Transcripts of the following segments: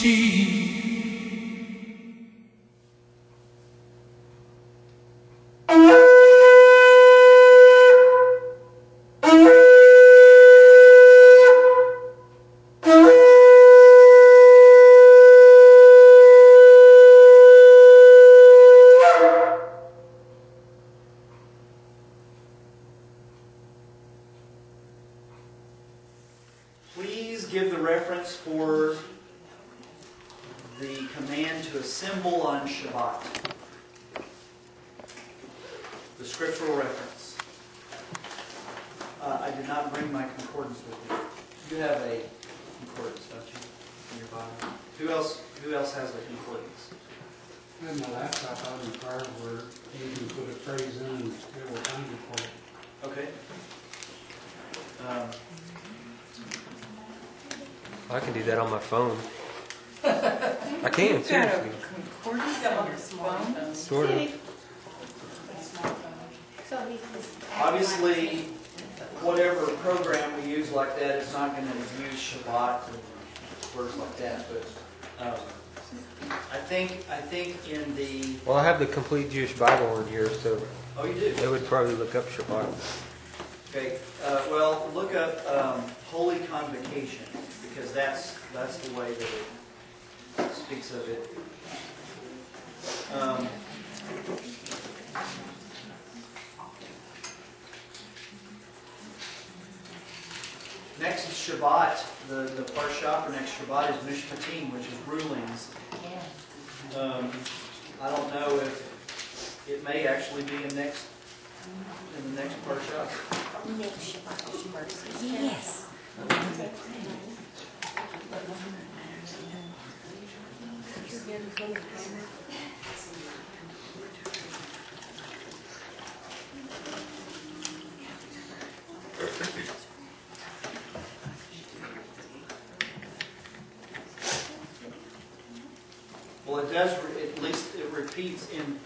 cheap. Please give the reference for the command to assemble on Shabbat. The scriptural reference. I did not bring my concordance with me. You have a concordance, don't you, in your Bible? Who else has a concordance? In my laptop, I was required where you can put a phrase in and it will find it for you. Okay. I can do that on my phone. I can, seriously. Concordance on your phone? Sort of. Obviously, whatever program we use like that is not going to use Shabbat and words like that. But I think in the Well, I have the complete Jewish Bible in here, so oh, you do. they would probably look up Shabbat. Okay. Well, look up Holy Convocation because that's the way that it speaks of it. Next is Shabbat. The parsha for next Shabbat is Mishpatim, which is rulings. I don't know if it may actually be in the next parsha. Next Shabbat. Yes. Well, it does, at least it repeats in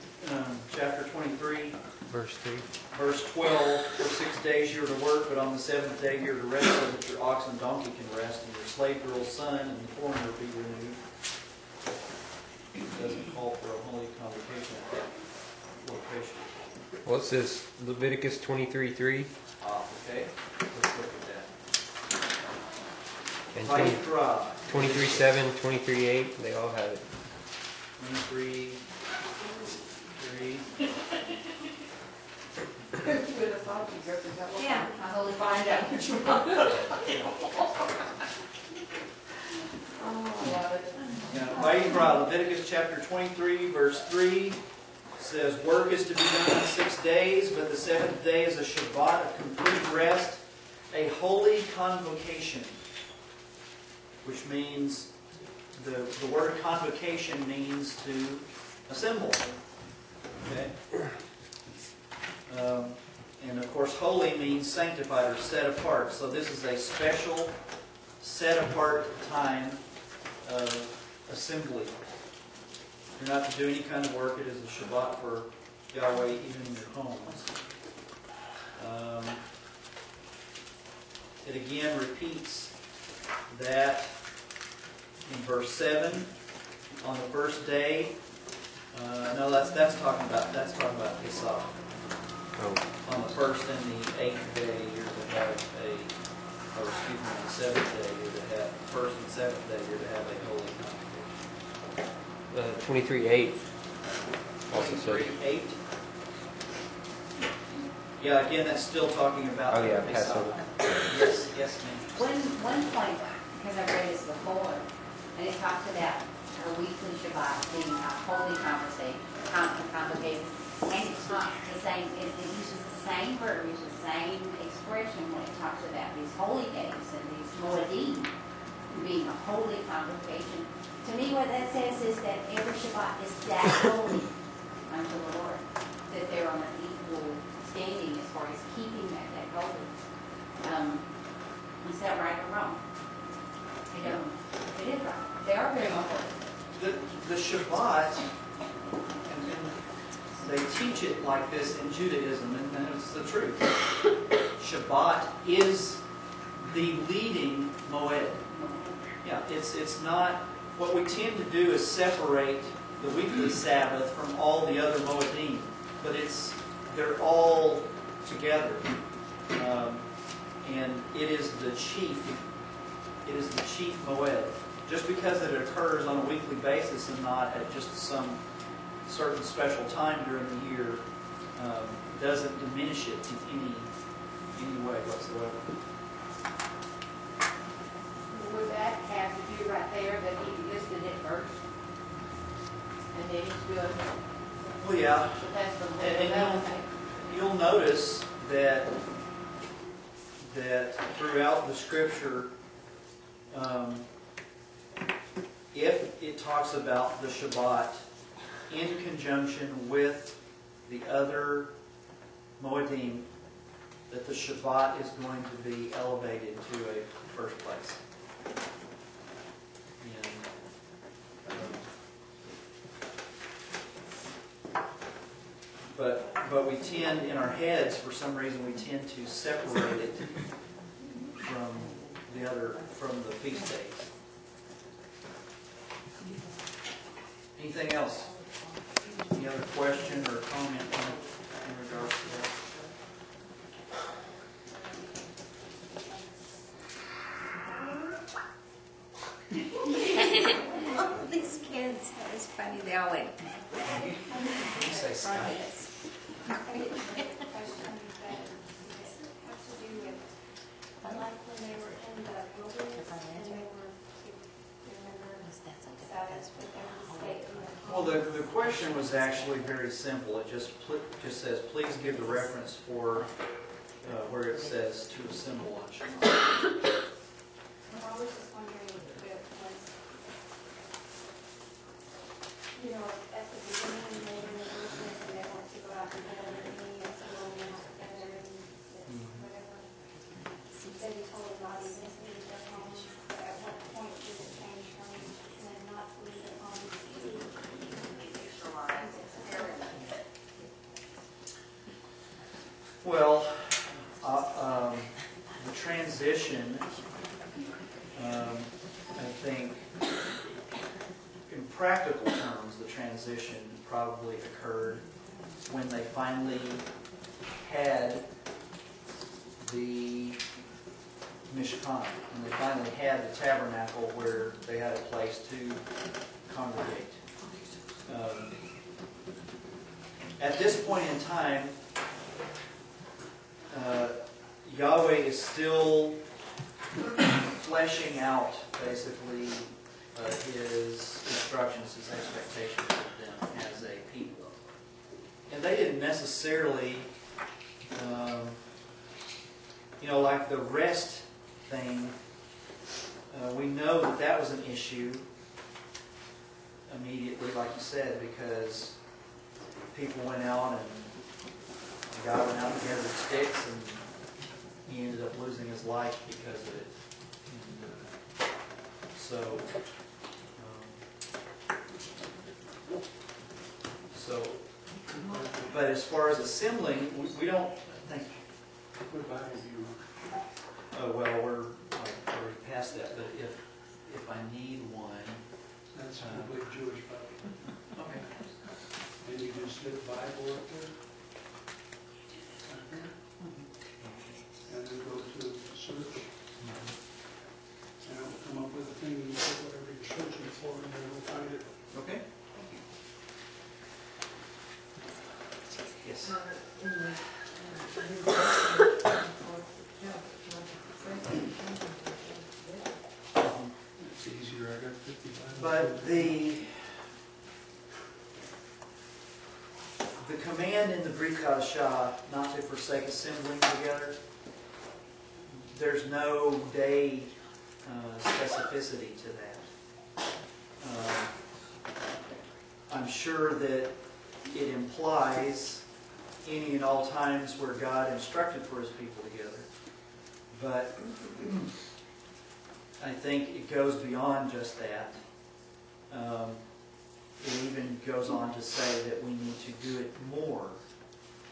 chapter 23, Verse 3. verse 12, for 6 days you are to work, but on the seventh day you are to rest, so that your ox and donkey can rest, and your slave girl's son and the foreigner be renewed. It doesn't call for a holy convocation at that location. What's this? Leviticus 23:3. Okay, let's look at that. And Vayikra, 23:7, 23:8. They all have it. 23, 3. Yeah, I holy find out. Vayikra, Leviticus chapter 23, verse 3 says, work is to be done in 6 days, but the seventh day is a Shabbat of complete rest, a holy convocation, which means, the word convocation means to assemble. Okay? And of course, holy means sanctified or set apart. So this is a special, set apart time of assembly. You're not to do any kind of work. It is a Shabbat for Yahweh, even in your homes. It again repeats that in verse 7 on the first day. No, that's talking about Pesach. Oh. On the first and the 8th day, you're to have on the 7th day, you're to have, first and 7th day, you're to have a holy convocation. 23:8. Also said. 8. Yeah, again, that's still talking about. Oh yeah, Pesach. Passover. Yes, ma'am. One point, because I've read this before, and it talks about a weekly Shabbat being a holy convocation, and it's not the same, it uses the same verbiage, the same expression when it talks about these holy days and these moedim being a holy convocation. To me, what that says is that every Shabbat is that holy unto the Lord, that they're on an equal standing as far as keeping that holy. Is that right or wrong? It is right. They are very important. The Shabbat, and they teach it like this in Judaism, and it's the truth. Shabbat is the leading moed. Yeah, it's not what we tend to do is separate the weekly Sabbath from all the other Moedim, but they're all together, and it is the chief Moed. Just because it occurs on a weekly basis and not at just some certain special time during the year doesn't diminish it in any way whatsoever. Would that have to do right there that he listed it first? And then he's doing, Well, yeah, but that's the and you'll notice that throughout the Scripture, if it talks about the Shabbat in conjunction with the other Moedim, that the Shabbat is going to be elevated to a first place. But we tend, in our heads, for some reason, we tend to separate it from the feast days. Anything else? Any other question or comment in regards to that? Oh, these kids, that was funny, they all went. You say Skype. Well, the question was actually very simple. It just says, please give the reference for where it says to assemble on Shabbat. I was just wondering if it was, at the beginning, they were in the business and they want to go out and get everything, and so when they went together and whatever. He said he told them not even to leave their homes, but at what point did it change from them not to leave their homes to Well, the transition, I think, in practical terms, the transition probably occurred when they finally had the Mishkan, when they finally had the tabernacle where they had a place to congregate. At this point in time, Yahweh is still fleshing out, basically, His instructions, His expectations of them as a people. And they didn't necessarily, like the rest thing, we know that was an issue immediately, like you said, because people went out and the guy went out and gathered sticks, and he ended up losing his life because of it. And, but as far as assembling, we don't think. What Bible do you want? Oh well, we're already past that. But if I need one, That's probably Jewish Bible. okay. And you just hit Bible up there. And then go to search. And it will come up with a thing, and you put whatever you're searching for, and then it'll find it. Okay. Yes. It's easier, I got 50 Bibles. But the command in the Brit Hadashah not to forsake assembling together, there's no day specificity to that. I'm sure that it implies any and all times where God instructed for His people together. But I think it goes beyond just that. It even goes on to say that we need to do it more.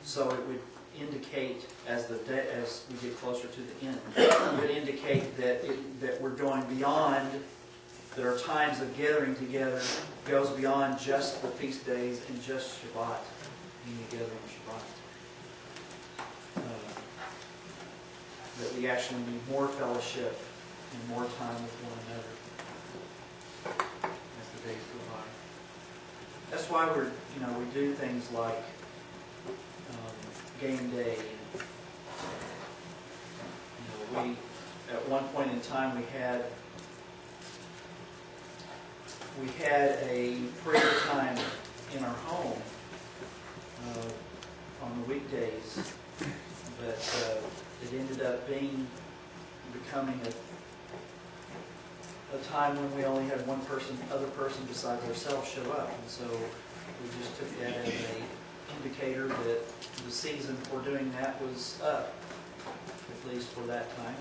So it would indicate, as we get closer to the end, it would indicate that we're going beyond that our times of gathering together goes beyond just the feast days and just Shabbat, being together on Shabbat. That we actually need more fellowship and more time with one another as the days go by. That's why we do things like game day. We at one point in time we had a prayer time in our home on the weekdays, but it ended up becoming a time when we only had one other person besides ourselves show up, and so we just took that as an indicator that the season for doing that was up, at least for that time,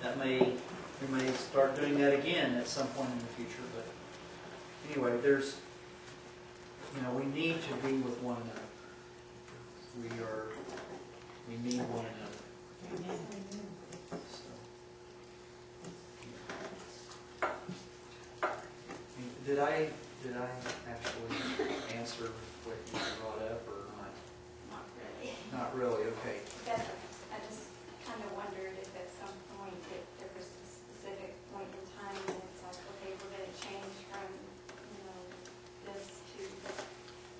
and we may start doing that again at some point in the future. But anyway, we need to be with one another. We need one another. So, did I actually answer what you brought up or not? Not really. Not really. Okay. I just kind of wondered if at some point, if there was a specific point in time when it's like, okay, we're going to change from, this to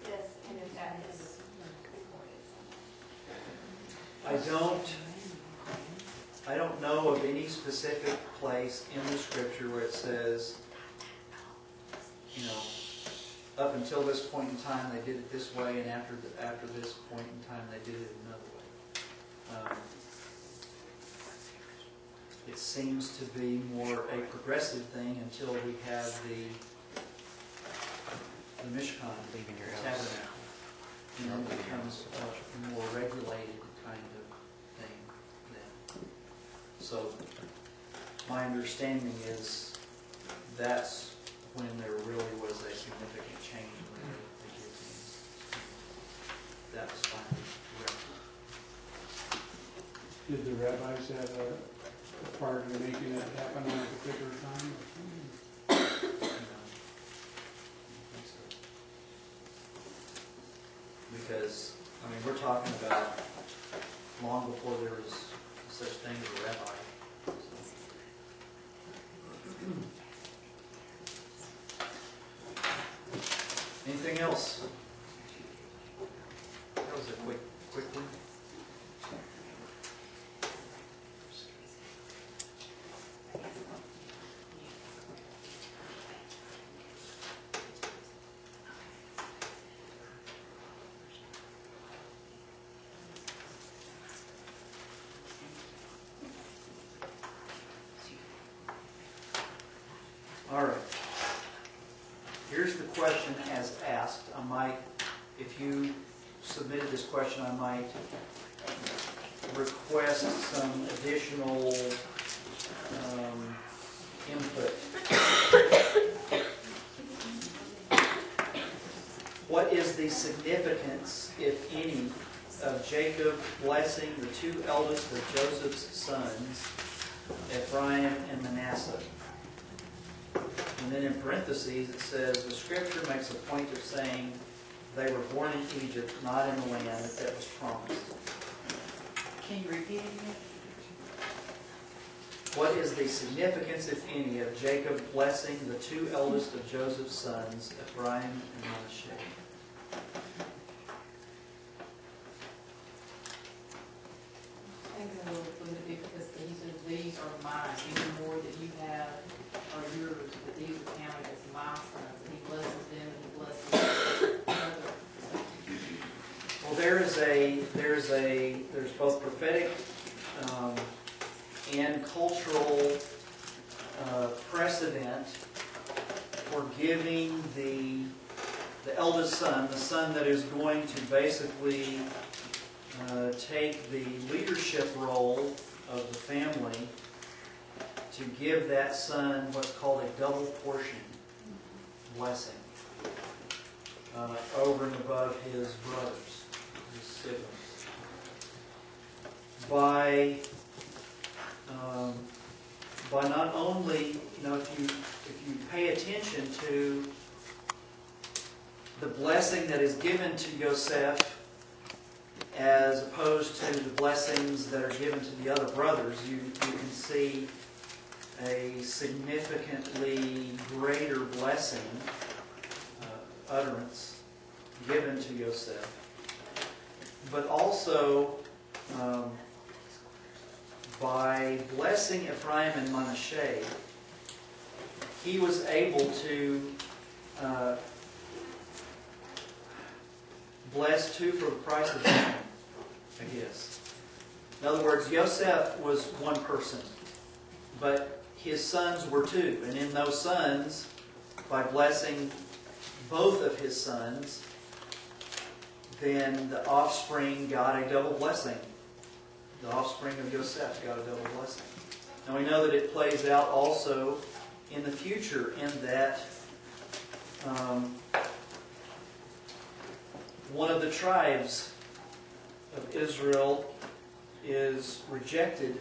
this, and if that is recorded somewhere. I don't know of any specific place in the Scripture where it says, up until this point in time they did it this way, and after this point in time they did it another way. It seems to be more a progressive thing until we have the Mishkan, the tabernacle. It becomes a more regulated kind of thing then. So my understanding is that's when there really was a significant change in the way they did things. That was finally corrected. Did the rabbis have a part in making it happen at a particular time? I think so. Because, we're talking about long before there was such thing as a rabbi. Anything else? That was a quick one. All right. Here's the question as asked. If you submitted this question, I might request some additional input. What is the significance, if any, of Jacob blessing the two eldest of Joseph's sons, Ephraim and Manasseh? And then in parentheses it says, the Scripture makes a point of saying they were born in Egypt, not in the land that was promised. Can you repeat it again? What is the significance, if any, of Jacob blessing the two eldest of Joseph's sons, Ephraim and Manasseh? I think it's a little bit because these are mine, even more that you have are yours, but these are counted as my sons. And he blesses them and he blesses other. Well, there's both prophetic and cultural precedent for giving the eldest son, the son that is going to basically take the leadership role of the family, to give that son what's called a double portion blessing over and above his brothers, his siblings. By not only, if you if you pay attention to the blessing that is given to Yosef as opposed to the blessings that are given to the other brothers, you can see a significantly greater blessing, utterance, given to Yosef. But also, by blessing Ephraim and Manasseh, he was able to bless two for the price of one, I guess. In other words, Yosef was one person, but his sons were two. And in those sons, by blessing both of his sons, then the offspring got a double blessing. The offspring of Yosef got a double blessing. And we know that it plays out also in the future, in that one of the tribes of Israel is rejected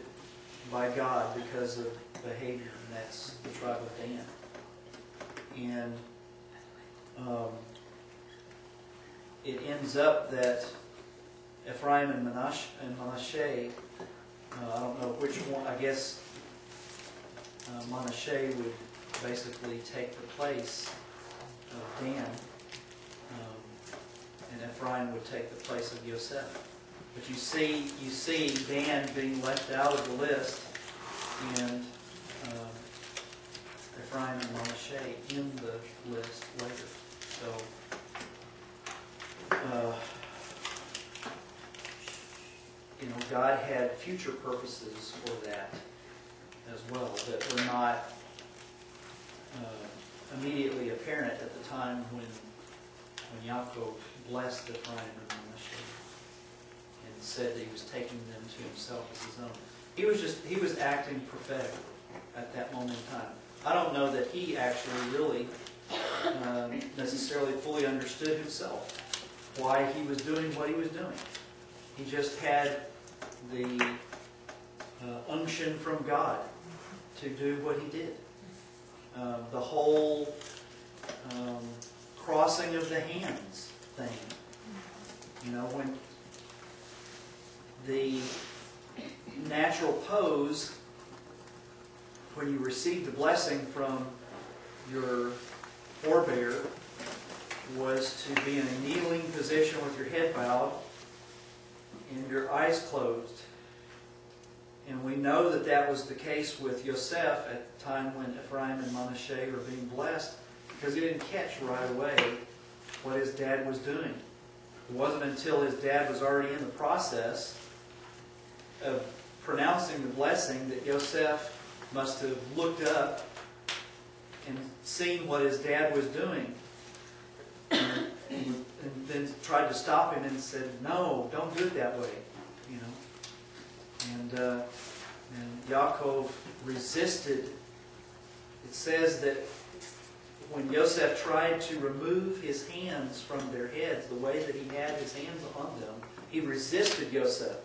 by God because of behavior, and that's the tribe of Dan. And it ends up that Ephraim and Manasseh, I don't know which one, I guess Manasseh would basically take the place of Dan, and Ephraim would take the place of Yosef. But you see Dan being left out of the list, and Ephraim and Manasseh in the list later. So, God had future purposes for that as well that were not immediately apparent at the time when Yaakov blessed Ephraim and Manasseh and said that he was taking them to himself as his own. He was acting prophetically at that moment in time. I don't know that he actually really necessarily fully understood himself why he was doing what he was doing. He just had the unction from God to do what he did. The whole crossing of the hands thing. When the natural pose, when you receive the blessing from your forebear, was to be in a kneeling position with your head bowed and your eyes closed. And we know that that was the case with Yosef at the time when Ephraim and Manasseh were being blessed, because he didn't catch right away what his dad was doing. It wasn't until his dad was already in the process of pronouncing the blessing that Yosef must have looked up and seen what his dad was doing, and then tried to stop him and said, "No, don't do it that way." And Yaakov resisted. It says that when Yosef tried to remove his hands from their heads, the way that he had his hands on them, he resisted Yosef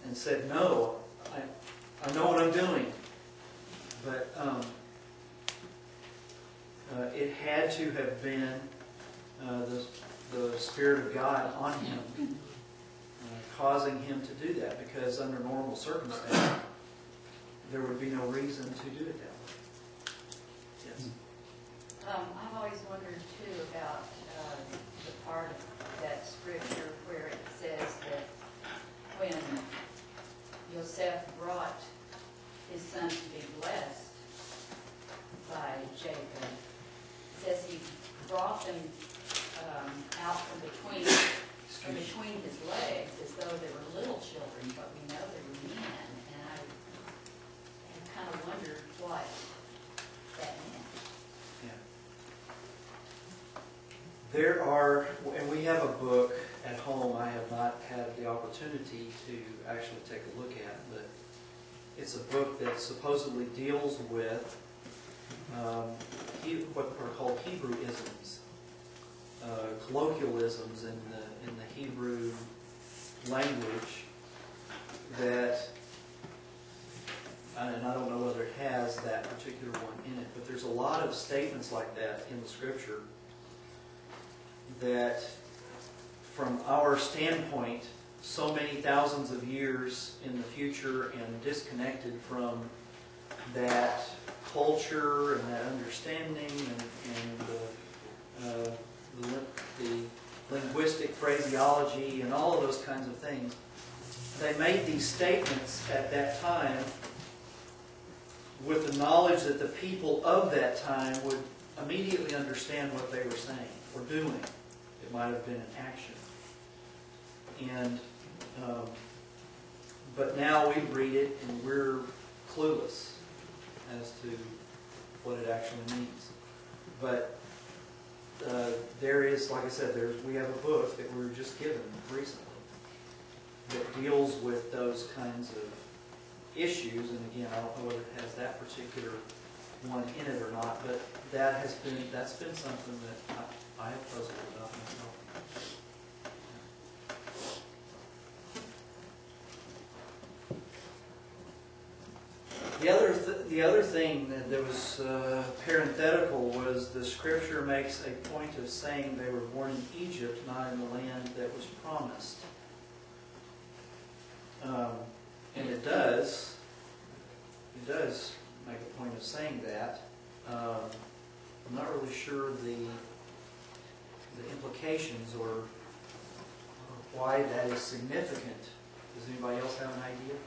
and said, "No, I know what I'm doing." But it had to have been the Spirit of God on him, causing him to do that, because under normal circumstances, there would be no reason to do it that way. Yes? I've always wondered too about the part of that scripture where it says that when Yosef brought his son to be blessed by Jacob, it says he brought them out from between his legs as though they were little children, but we know they were men, and I kind of wondered what that meant. Yeah. There are, and we have a book at home I have not had the opportunity to actually take a look at, but it's a book that supposedly deals with what are called Hebrewisms, colloquialisms in the Hebrew language that, and I don't know whether it has that particular one in it, but there's a lot of statements like that in the Scripture that, from our standpoint, so many thousands of years in the future and disconnected from that culture and that understanding and the linguistic phraseology and all of those kinds of things. They made these statements at that time with the knowledge that the people of that time would immediately understand what they were saying or doing. It might have been an action. And but now we read it and we're clueless as to what it actually means. But there is, like I said, we have a book that we were just given recently that deals with those kinds of issues. And again, I don't know whether it has that particular one in it or not, but that's been something that I have puzzled about myself. The other thing that was parenthetical was the Scripture makes a point of saying they were born in Egypt, not in the land that was promised. And it does make a point of saying that. I'm not really sure the implications or why that is significant. Does anybody else have an idea?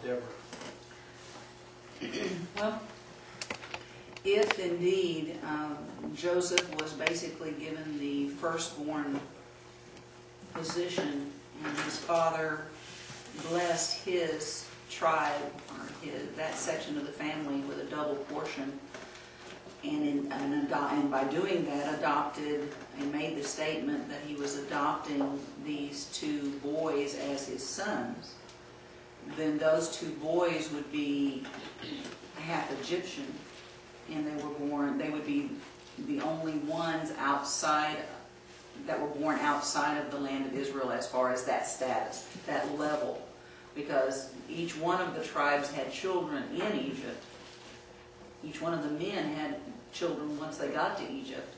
Deborah. Well, if indeed Joseph was basically given the firstborn position and his father blessed his tribe or that section of the family with a double portion, and by doing that adopted and made the statement that he was adopting these two boys as his sons, then those two boys would be half Egyptian, and they would be the only ones that were born outside of the land of Israel as far as that status, that level, because each one of the tribes had children in Egypt. Each one of the men had children once they got to Egypt,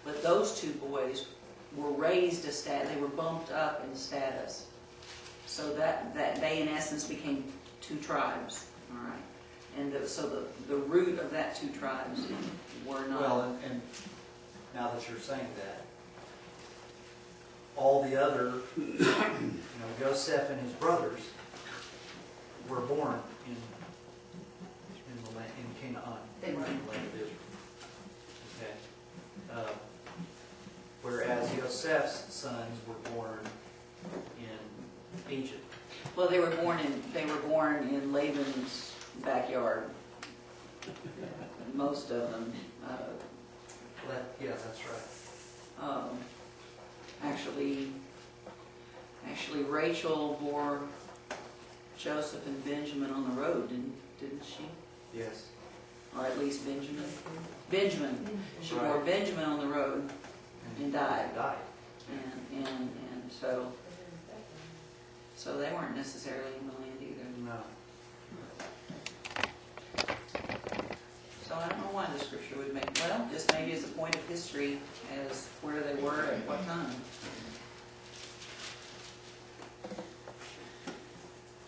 but those two boys were raised they were bumped up in status. So that they, in essence, became two tribes, all right? And so the root of that two tribes were not... Well, and now that you're saying that, all the other, Joseph and his brothers were born in Canaan, in the land of Israel. Okay. Whereas Joseph's sons were born in Egypt. Well, they were born in Laban's backyard. Most of them. Yeah, that's right. Actually, Rachel bore Joseph and Benjamin on the road, didn't she? Yes. Or at least Benjamin. Benjamin. She bore Benjamin on the road and died. And so they weren't necessarily in the land either. No. So I don't know why the Scripture would make, well, just maybe as a point of history as where they were at what time.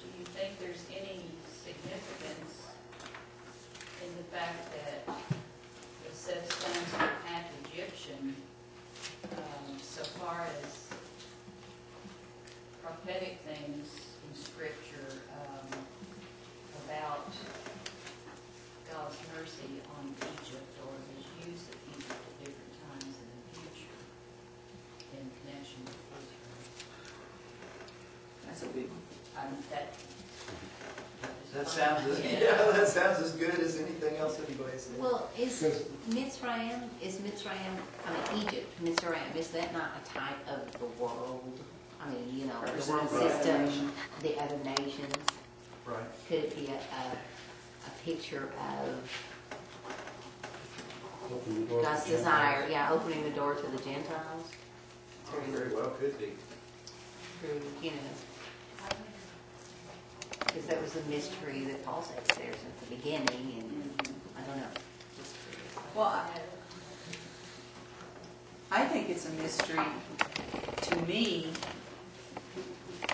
Do you think there's any significance in the fact that Joseph's sons were half Egyptian, so far as prophetic things in Scripture about God's mercy on Egypt or His use of Egypt at different times in the future in connection with Israel? That's a big one. That sounds as good as anything else anybody said. Well, is Mitzrayim, Egypt, Mitzrayim, is that not a type of the world? I mean, the world system, the other nations? Right. Could it be a picture of God's desire, opening the door to the Gentiles? Very well could be. Through, because that was a mystery that Paul says there since the beginning, and I don't know. Well, I think it's a mystery to me.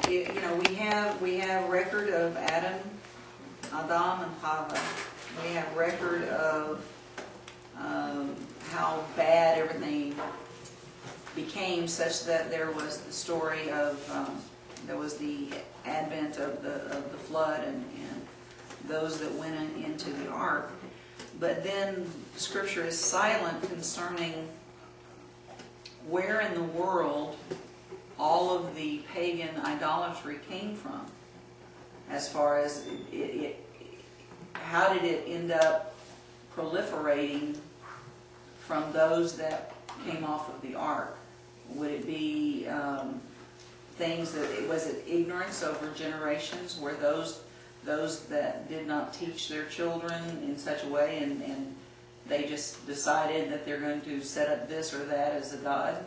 You know, we have record of Adam and Chava. We have record of how bad everything became, such that there was the story of there was the advent of the flood and those that went into the ark. But then Scripture is silent concerning where in the world all of the pagan idolatry came from. As far as how did it end up proliferating from those that came off of the ark? Would it be things that, was it ignorance over generations, where those that did not teach their children in such a way, and they just decided that they're going to set up this or that as a god?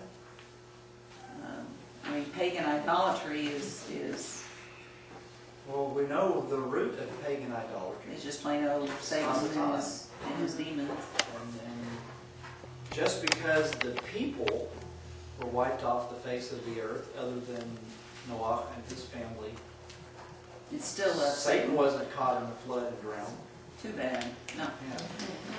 I mean, pagan idolatry is Well, we know the root of pagan idolatry. just plain old Satan and his demons. And just because the people were wiped off the face of the earth, other than Noah and his family, It's still a Satan wasn't caught in the flood and drowned. Too bad. No. Yeah.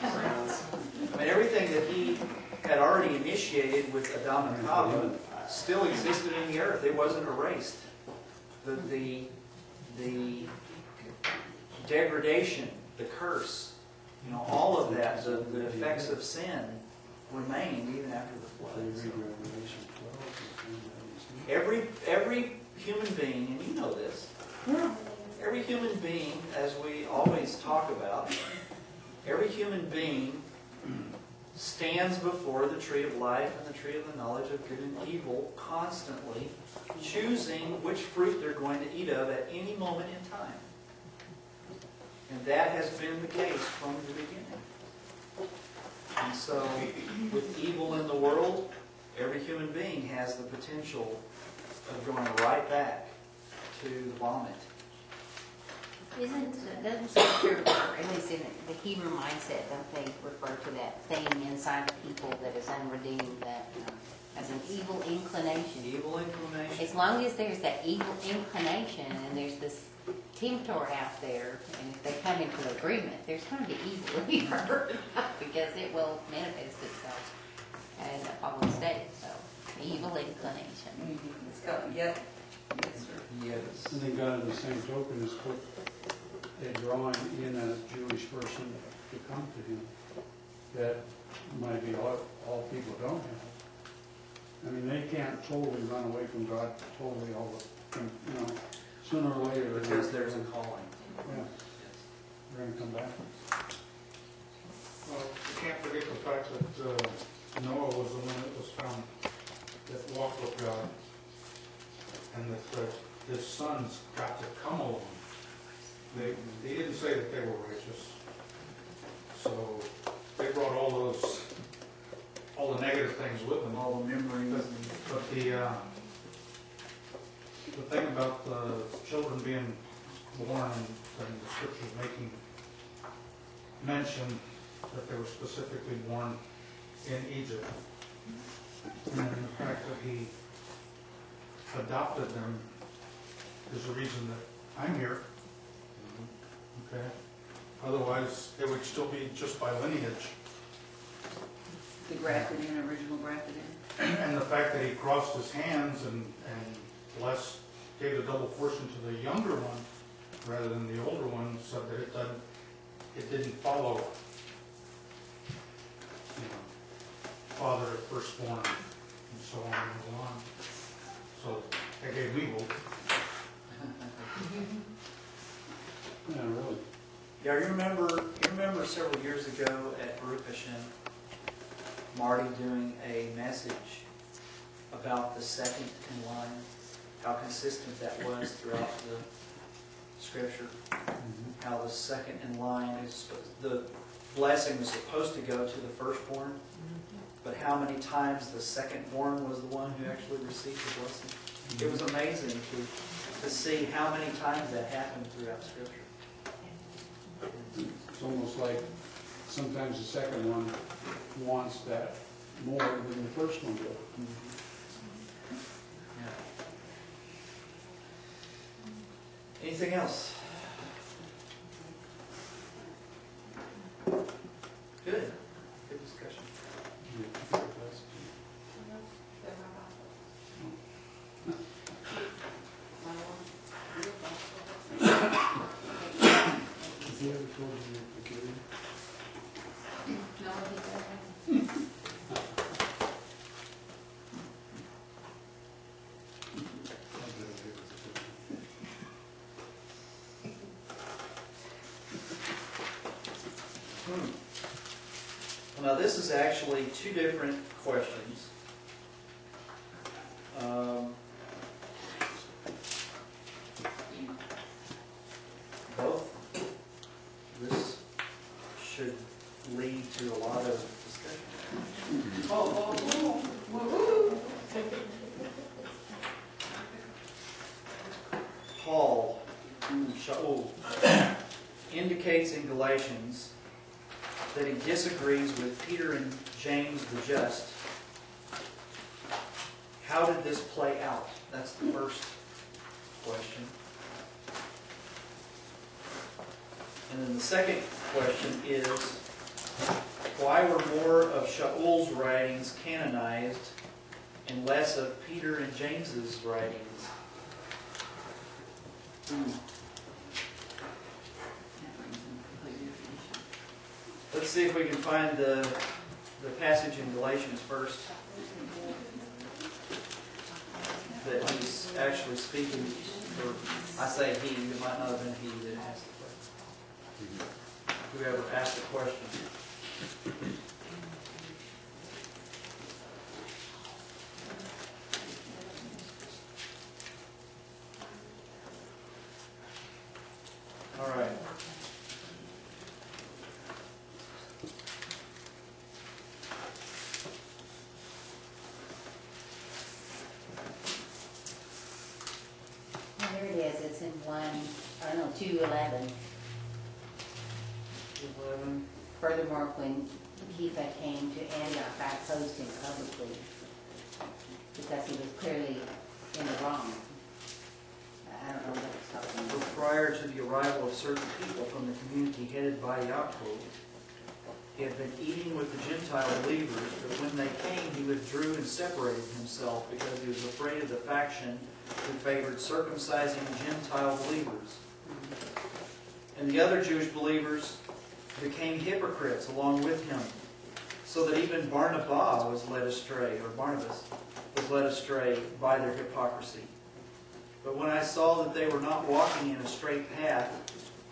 I mean, everything that he had already initiated with Adam and Chava still existed in the earth. It wasn't erased. The degradation, the curse, you know, all of that, the effects of sin remained even after the flood. So every human being, and you know this, every human being, as we always talk about, every human being stands before the tree of life and the tree of the knowledge of good and evil, constantly choosing which fruit they're going to eat of at any moment in time. And that has been the case from the beginning. And so, with evil in the world, every human being has the potential of going right back to the vomit. Doesn't Scripture, or at least in the Hebrew mindset, don't they refer to that thing inside of people that is unredeemed, that as an evil inclination? Evil inclination. As long as there's that evil inclination and there's this tempter out there, and if they come into agreement, there's going to be evil here because it will manifest itself as a fallen state. So, evil inclination. It's got, yep. Yes, sir. Yes. And then God, in the same token, has put a drawing in a Jewish person to come to him that might be all people don't have. I mean, they can't totally run away from God totally all the, you know, sooner or later. Because there's a calling. Yeah, they're going to come back. Well, you can't forget the fact that Noah was the one that was found that walked with God, and that his sons got to come along. They didn't say that they were righteous, so they brought all the negative things with them. All the memories. But the thing about the children being born and the scriptures making mention that they were specifically born in Egypt, and the fact that he adopted them is the reason that I'm here. Okay. Otherwise, it would still be just by lineage. The grafted in, original grafted in. And the fact that he crossed his hands and blessed, gave the double portion to the younger one rather than the older one, so that it didn't follow, you know, father to firstborn and so on and so on. So that gave me hope. Yeah, really. Yeah, you remember several years ago at Baruch Hashem, Marty doing a message about the second in line, how consistent that was throughout the scripture, how the second in line is, the blessing was supposed to go to the firstborn, but how many times the secondborn was the one who actually received the blessing. It was amazing to to see how many times that happened throughout Scripture. It's almost like sometimes the second one wants that more than the first one did. Anything else? Good. Good discussion. Have you ever told you you're forgiving? No, he doesn't. Now, this is actually two different questions. Both. This should lead to a lot of discussion. Paul, Shaul, indicates in Galatians that he disagrees with Peter and James the just. How did this play out? That's the first question. And then the second question is, why were more of Shaul's writings canonized and less of Peter and James's writings? Let's see if we can find the passage in Galatians first that he's actually speaking, or I say he, it might not have been he that asked the question. Whoever asked the question. All right. Well, there it is, it's in 2:11. 11. Furthermore, when Kepha came to Antioch, I opposed him publicly because he was clearly in the wrong. I don't know what it's talking For about. prior to the arrival of certain people from the community headed by Yaakov, he had been eating with the Gentile believers, but when they came, he withdrew and separated himself because he was afraid of the faction who favored circumcising Gentile believers. And the other Jewish believers became hypocrites along with him, so that even Barnabas was led astray by their hypocrisy. But when I saw that they were not walking in a straight path,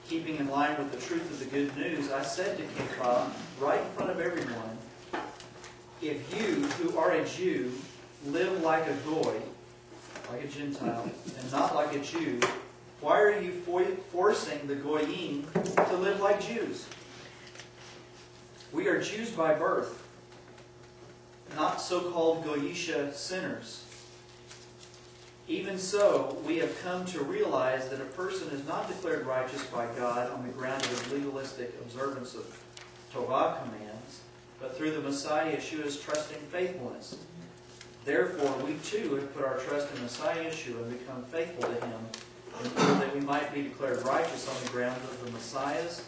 keeping in line with the truth of the good news, I said to Kepha, right in front of everyone, if you, who are a Jew, live like a Goy, like a Gentile, and not like a Jew, why are you forcing the Goyim to live like Jews? We are Jews by birth, not so-called Goyisha sinners. Even so, we have come to realize that a person is not declared righteous by God on the ground of the legalistic observance of Torah commands, but through the Messiah Yeshua's trusting faithfulness. Therefore, we too have put our trust in Messiah Yeshua and become faithful to Him, in order that we might be declared righteous on the ground of the Messiah's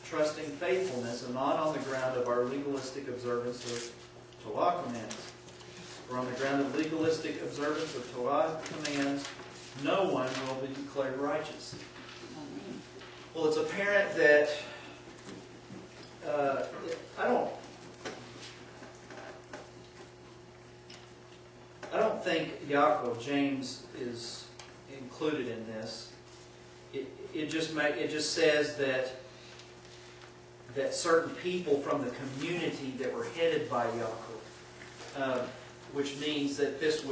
trusting faithfulness, and not on the ground of our legalistic observance of Torah commands. For on the ground of legalistic observance of Torah commands, no one will be declared righteous. Well, it's apparent that I don't think Yaakov, James, is included in this. It just says that certain people from the community that were headed by Yaakov, which means that these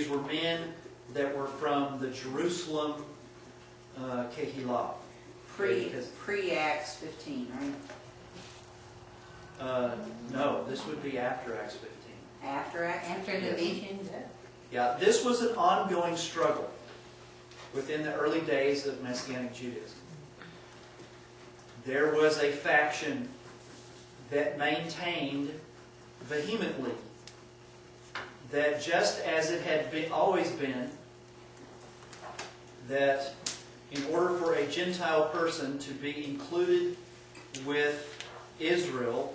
were men that were from the Jerusalem Kehillah. Pre-Acts 15, right? No, this would be after Acts 15. After Acts 15? After the vision, Yeah, this was an ongoing struggle. within the early days of Messianic Judaism. There was a faction that maintained vehemently that just as it had always been, that in order for a Gentile person to be included with Israel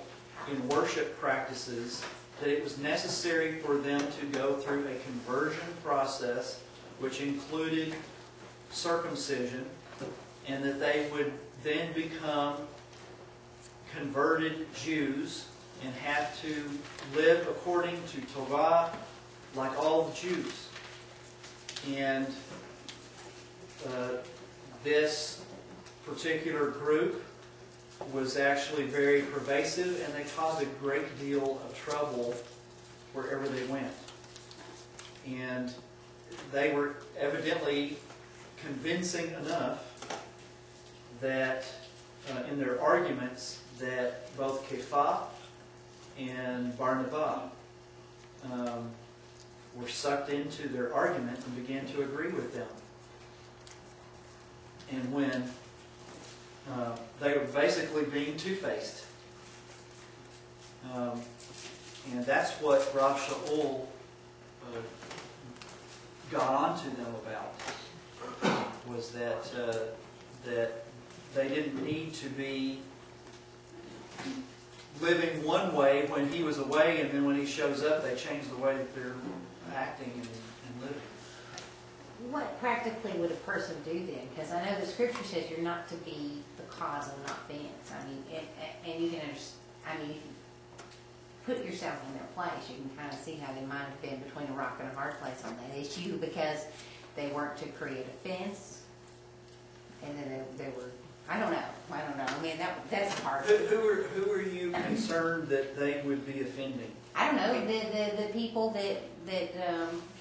in worship practices, that it was necessary for them to go through a conversion process which included circumcision, and that they would then become converted Jews and have to live according to Torah like all the Jews. And this particular group was actually very pervasive, and they caused a great deal of trouble wherever they went. And they were evidently convincing enough that in their arguments that both Kepha and Barnabas were sucked into their argument and began to agree with them. And when they were basically being two-faced. And that's what Rav Shaul got onto them about, was that that they didn't need to be living one way when he was away, and then when he shows up, they change the way that they're acting and living. What practically would a person do then? Because I know the scripture says you're not to be the cause of an offense. I mean, and you can understand, I mean, if you put yourself in their place, you can kind of see how they might have been between a rock and a hard place on that issue, because they weren't to create offense, and then they were, I don't know. I mean, that's hard. Who are you concerned that they would be offending? I don't know, the people that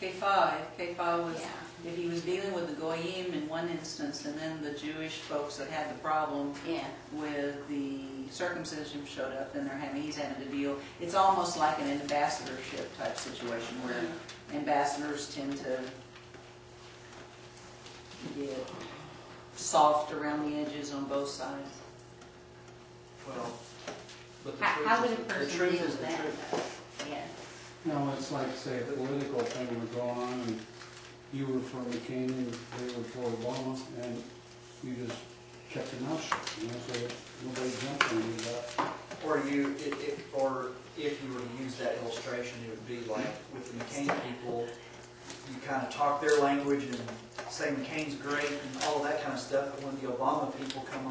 Kepha was, yeah. that he was dealing with the Goyim in one instance, and then the Jewish folks that had the problem Yeah. with the circumcision showed up, and he's having to deal. It's almost like an ambassadorship type situation where ambassadors tend to get soft around the edges on both sides. Well, but How would a the person truth deal is with the that? truth. Yeah. No, it's like, say, a political thing would go on, and you were for McCain, and they were for Obama, and you just kept your mouth shut, so that nobody jumped on you about. Or if you were to use that illustration, it would be like with the McCain people, you kind of talk their language and say McCain's great and all of that kind of stuff, but when the Obama people come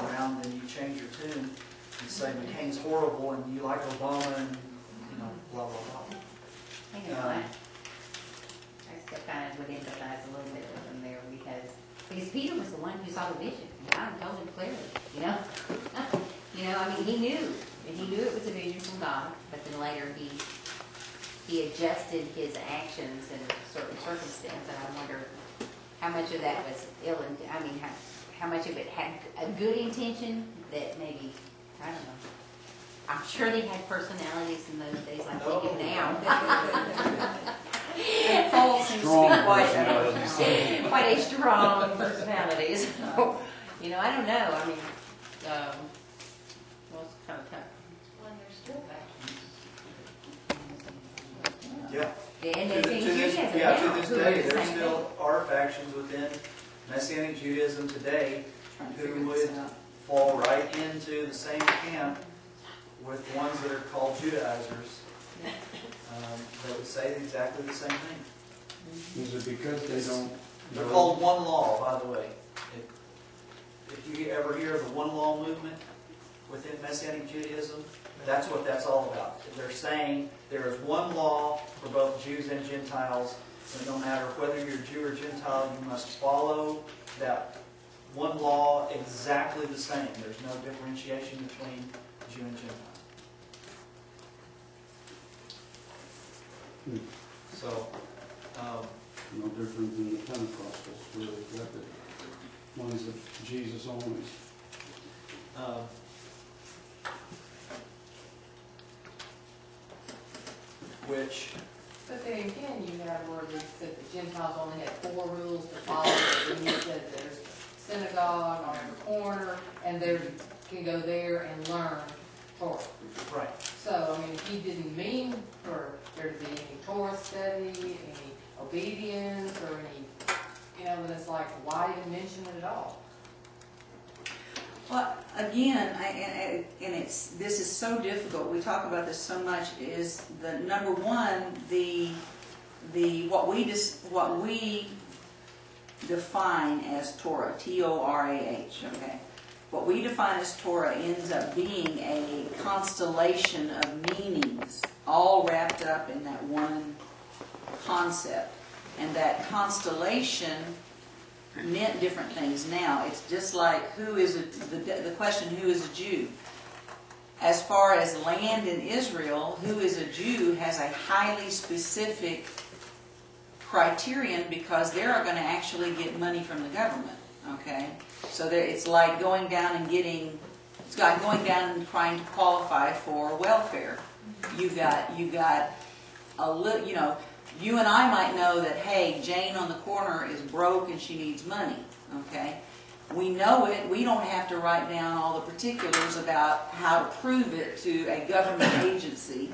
around, then you change your tune and say McCain's horrible and you like Obama and, blah, blah, blah. I think I still kind of would empathize a little bit with them there, because Peter was the one who saw the vision. God told him clearly, I mean, he knew it was a vision from God, but then later he adjusted his actions in a certain circumstance, and I wonder how much of that was how much of it had a good intention that maybe, I don't know. I'm sure they had personalities in those days like they do now. And Paul seems to be Quite a strong personality. So, I don't know. I mean, well, it's kind of tough. Well, there's still factions. Yeah. And To they think this now day, who are the there same still are factions within Messianic Judaism today trying to figure who this would out. fall right into the same camp with ones that are called Judaizers. That would say exactly the same thing. Is it because they don't? They're called one law, by the way. If you ever hear of the one law movement within Messianic Judaism, that's what that's all about. They're saying there is one law for both Jews and Gentiles, and no matter whether you're Jew or Gentile, you must follow that one law exactly the same. There's no differentiation between Jew and Gentile. So, No different than the Pentecostals, where they've got the ones of Jesus only. which But then again, you have where they said the Gentiles only had 4 rules to follow, and you said there's synagogue on every corner, and they can go there and learn Torah. Right. So, I mean, if he didn't mean for there to be any Torah study, any obedience, or any, then it's like, why even mention it at all? Well, again, this is so difficult. We talk about this so much. Is the number one what we define as Torah, T-O-R-A-H. Okay, what we define as Torah ends up being a constellation of meanings, all wrapped up in that one concept, and that constellation meant different things. Now it's just like the question, who is a Jew? As far as land in Israel, who is a Jew has a highly specific criterion, because they are going to actually get money from the government. Okay, so it's like going down and trying to qualify for welfare. You got a little, you and I might know that, hey, Jane on the corner is broke and she needs money, okay? We know it. We don't have to write down all the particulars about how to prove it to a government agency.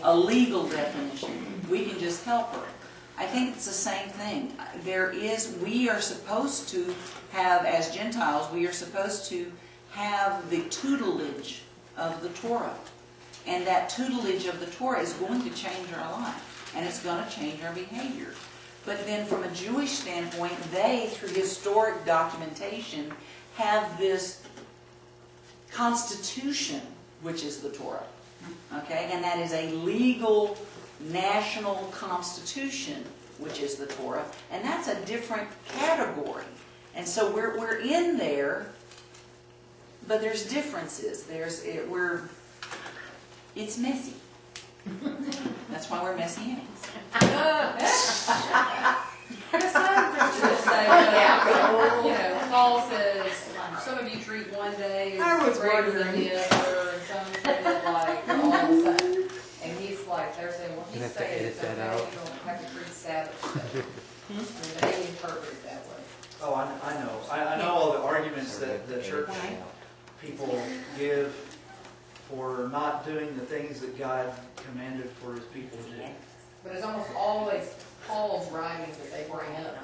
A legal definition. We can just help her. I think it's the same thing. We are supposed to have, as Gentiles, we are supposed to have the tutelage of the Torah. And that tutelage of the Torah is going to change our life. And it's going to change our behavior. But then from a Jewish standpoint, they, through historic documentation, have this constitution, which is the Torah. Okay? And that is a legal national constitution, which is the Torah. And that's a different category. And so we're in there, but there's differences. It's messy. That's why we're Messianics. Paul says, some of you treat one day as greater than the other, and some treat it like all the same. And he's like, they're saying, well, he's saying it's okay, you don't have to treat Sabbath. I mean, they interpret it that way. Oh, I know. I know all the arguments that the church people give for not doing the things that God commanded for His people to do. But it's almost always Paul's writings that they bring up.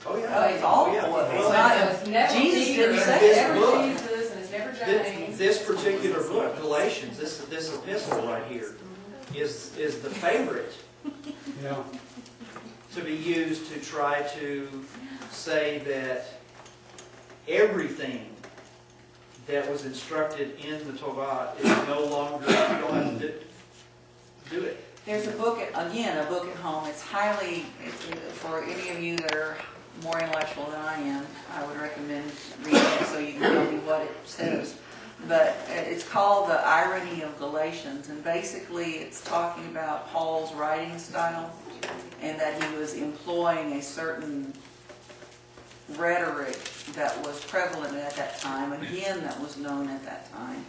Oh yeah. It's all yeah. it's not Jesus didn't say this it. book, Jesus, and it's never James. this particular book, Galatians, this epistle right here, is the favorite Yeah. to be used to try to say that everything that was instructed in the Torah is no longer, you don't have to do it. There's a book at home. It's for any of you that are more intellectual than I am, I would recommend reading it so you can tell me what it says. But it's called The Irony of Galatians, and basically it's talking about Paul's writing style, and that he was employing a certain rhetoric that was prevalent at that time, again, that was known at that time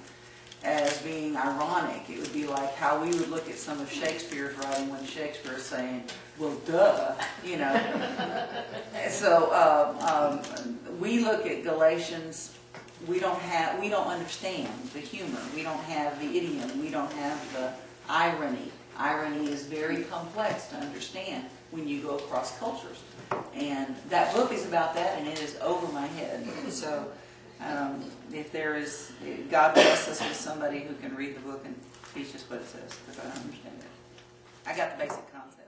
as being ironic. It would be like how we would look at some of Shakespeare's writing when Shakespeare is saying, well, duh, So we look at Galatians, we don't understand the humor, we don't have the idiom, we don't have the irony. Irony is very complex to understand when you go across cultures. And that book is about that, and it is over my head. So if there is, God bless us with somebody who can read the book and teach us what it says, because I don't understand it. I got the basic concept.